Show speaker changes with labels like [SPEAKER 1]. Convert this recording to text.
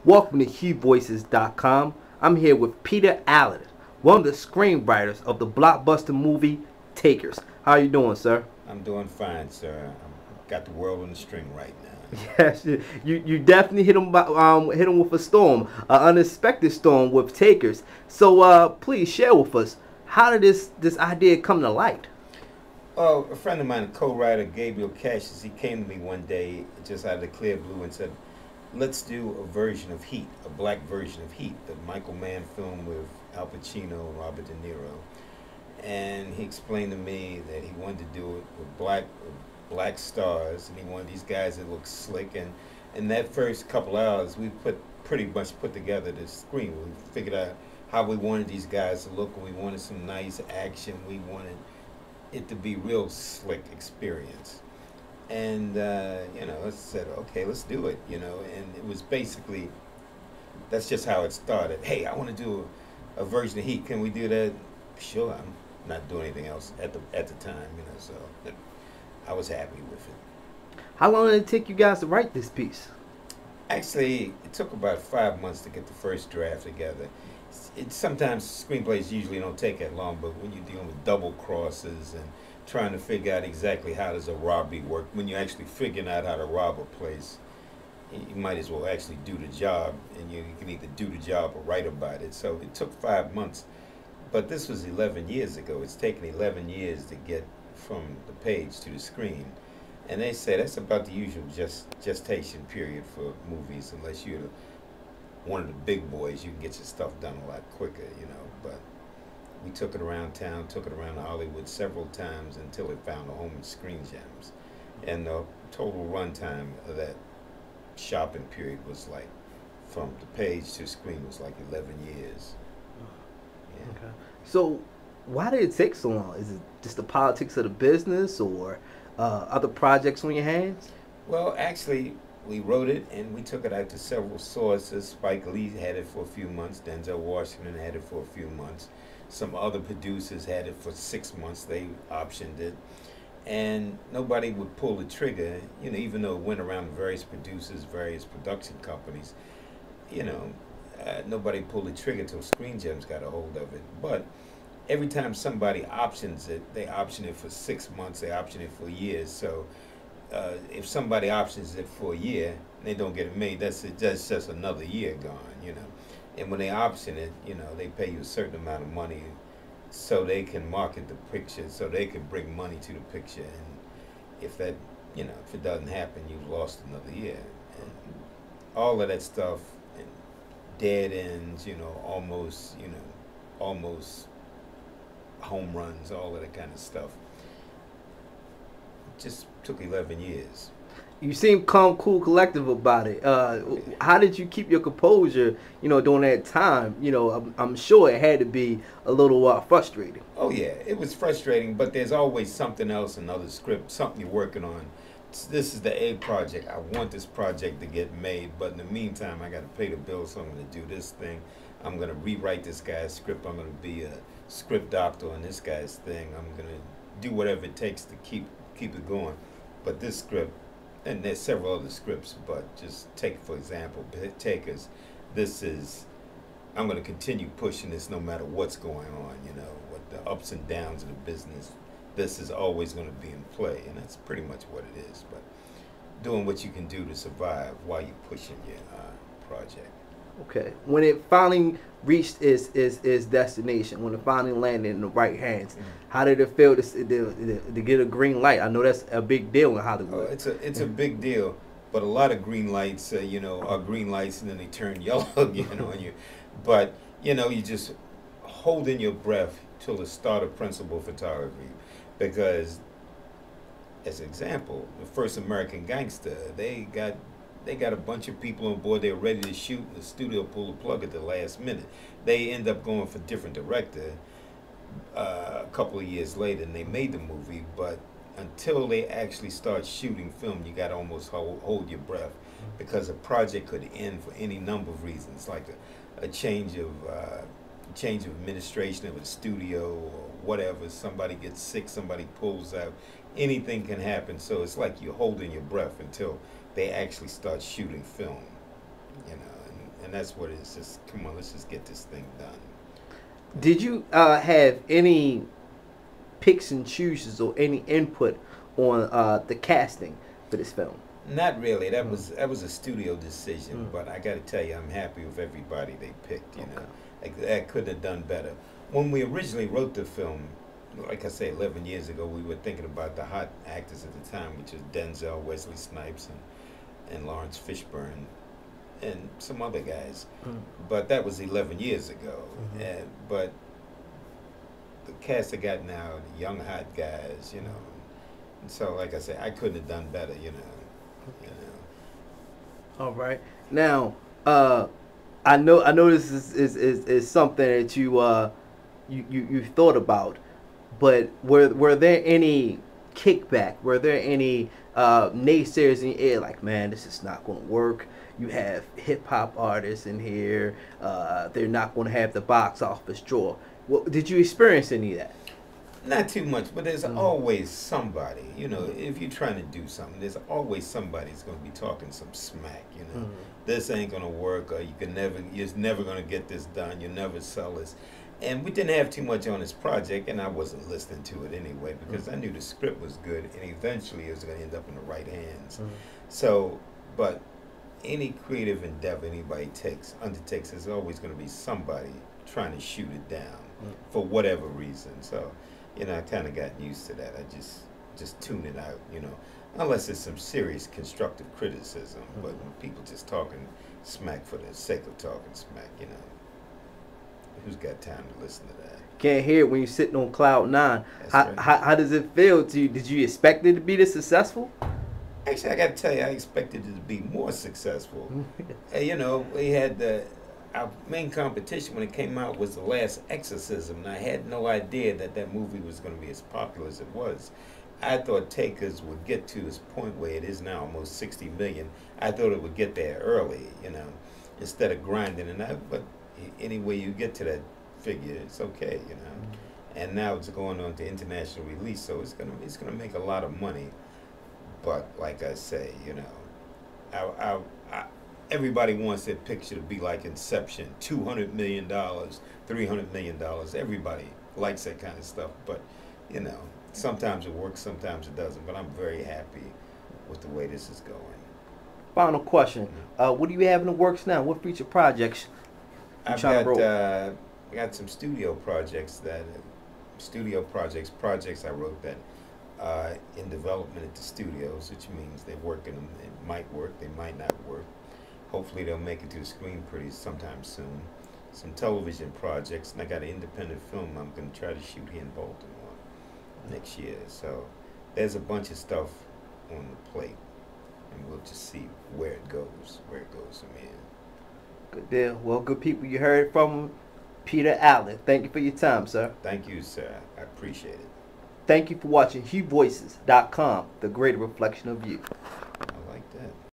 [SPEAKER 1] Welcome to huevoicesdotcom. I'm here with Peter Allen, one of the screenwriters of the blockbuster movie Takers. How are you doing, sir?
[SPEAKER 2] I'm doing fine, sir. I've got the world on the string right now.
[SPEAKER 1] Yes, you definitely hit him with a storm, an unexpected storm with Takers. So please share with us, how did this idea come to light?
[SPEAKER 2] Oh, a friend of mine, a co-writer, Gabriel Cassius, he came to me one day just out of the clear blue and said, let's do a version of Heat, a black version of Heat, the Michael Mann film with Al Pacino and Robert De Niro. And he explained to me that he wanted to do it with black stars, and he wanted these guys that look slick. And in that first couple hours, we pretty much put together this screen. We figured out how we wanted these guys to look, and we wanted some nice action. We wanted it to be real slick experience. And I said, okay, let's do it, and it was basically, that's just how it started. Hey, I want to do a version of Heat. Can we do that? Sure. I'm not doing anything else at the time, so I was happy with it.
[SPEAKER 1] How long did it take you guys to write this piece?
[SPEAKER 2] Actually, it took about 5 months to get the first draft together. Sometimes screenplays usually don't take that long, but when you're dealing with double crosses and trying to figure out exactly how does a robbery work, when you're actually figuring out how to rob a place, you might as well actually do the job, and you can either do the job or write about it. So it took 5 months, but this was 11 years ago. It's taken 11 years to get from the page to the screen. And they say that's about the usual gestation period for movies, unless you're one of the big boys, you can get your stuff done a lot quicker, but we took it around town, took it around Hollywood several times until it found a home in Screen Gems. And the total runtime of that shopping period was like, from the page to screen, was like 11 years.
[SPEAKER 1] Yeah. Okay. So why did it take so long? Is it just the politics of the business, or other projects on your hands?
[SPEAKER 2] Well, actually, we wrote it and we took it out to several sources. Spike Lee had it for a few months. Denzel Washington had it for a few months. Some other producers had it for 6 months. They optioned it. And nobody would pull the trigger, even though it went around various producers, various production companies. Nobody pulled the trigger till Screen Gems got a hold of it. But every time somebody options it, they option it for 6 months, they option it for years. So if somebody options it for a year and they don't get it made, that's just another year gone, And when they option it, they pay you a certain amount of money so they can market the picture, so they can bring money to the picture. And if that, if it doesn't happen, you've lost another year. And all of that stuff, and dead ends, almost home runs, all of that kind of stuff. Just took 11 years.
[SPEAKER 1] You seem calm, cool, collective about it. How did you keep your composure, during that time? I'm sure it had to be a little frustrating.
[SPEAKER 2] Oh yeah, it was frustrating, but there's always something else, another script, something you're working on. This is the A project. I want this project to get made, but in the meantime, I got to pay the bills, so I'm going to do this thing. I'm going to rewrite this guy's script. I'm going to be a script doctor on this guy's thing. I'm going to do whatever it takes to keep it going. But this script, and there's several other scripts, but just take, for example, Takers. I'm going to continue pushing this no matter what's going on, what the ups and downs of the business. This is always going to be in play, and that's pretty much what it is. But doing what you can do to survive while you're pushing your project.
[SPEAKER 1] Okay. When it finally reached its destination, when it finally landed in the right hands, how did it feel to get a green light? I know that's a big deal in Hollywood.
[SPEAKER 2] It's a big deal, but a lot of green lights, are green lights and then they turn yellow, but you just holding your breath till the start of principal photography, because, as an example, the first American Gangster, they got a bunch of people on board. They were ready to shoot, and the studio pulled the plug at the last minute. They end up going for a different director a couple of years later, and they made the movie. But until they actually start shooting film, you got to almost hold your breath, because a project could end for any number of reasons, like a change of administration of a studio or whatever. Somebody gets sick, somebody pulls out. Anything can happen. So it's like you're holding your breath until they actually start shooting film, and that's what it is. Just come on, let's just get this thing done.
[SPEAKER 1] Did you have any picks and chooses or any input on the casting for this film?
[SPEAKER 2] Not really. That was a studio decision, but I got to tell you, I'm happy with everybody they picked. You know, that could have done better. When we originally wrote the film, like I say, 11 years ago, we were thinking about the hot actors at the time, which was Denzel, Wesley Snipes, and Lawrence Fishburne, and some other guys. But that was 11 years ago. But the cast I got now, the young hot guys, you know. And so, like I said, I couldn't have done better, you know.
[SPEAKER 1] All right. Now, I know this is something that you thought about, but were there any kickback? Were there any naysayers in your ear, like, man, this is not going to work? You have hip hop artists in here. They're not going to have the box office draw. Did you experience any of that?
[SPEAKER 2] Not too much, but there's always somebody, you know, if you're trying to do something, there's always somebody that's going to be talking some smack, you know. This ain't going to work, or you're never going to get this done, you'll never sell this. And we didn't have too much on this project, and I wasn't listening to it anyway, because I knew the script was good, and eventually it was going to end up in the right hands. So, but any creative endeavor anybody undertakes, there's always going to be somebody trying to shoot it down for whatever reason. So, you know, I kind of got used to that. I just tune it out, you know, unless it's some serious constructive criticism. But when people just talking smack for the sake of talking smack, you know, who's got time to listen to that?
[SPEAKER 1] Can't hear it when you're sitting on cloud nine.
[SPEAKER 2] Right.
[SPEAKER 1] How does it feel to you? Did you expect it to be this successful?
[SPEAKER 2] Actually, I got to tell you, I expected it to be more successful. You know, we had our main competition when it came out was The Last Exorcism, and I had no idea that movie was going to be as popular as it was. I thought Takers would get to this point where it is now almost 60 million. I thought it would get there early, you know, instead of grinding. But anyway you get to that figure, it's okay, you know. And now it's going on to international release, so it's gonna make a lot of money. But like I say, you know, everybody wants their picture to be like Inception, $200 million, $300 million. Everybody likes that kind of stuff. But, you know, sometimes it works, sometimes it doesn't. But I'm very happy with the way this is going.
[SPEAKER 1] Final question. What do you have in the works now? What future projects
[SPEAKER 2] I've got some studio projects projects I wrote that in development at the studios, which means they're working them. It might work, they might not work. Hopefully they'll make it to the screen pretty sometime soon. Some television projects, and I got an independent film I'm going to try to shoot here in Baltimore next year. So there's a bunch of stuff on the plate, and we'll just see where it goes from here.
[SPEAKER 1] Good deal. Well, good people, you heard from Peter Allen. Thank you for your time, sir.
[SPEAKER 2] Thank you, sir. I appreciate it.
[SPEAKER 1] Thank you for watching huevoicesdotcom, the greater reflection of you.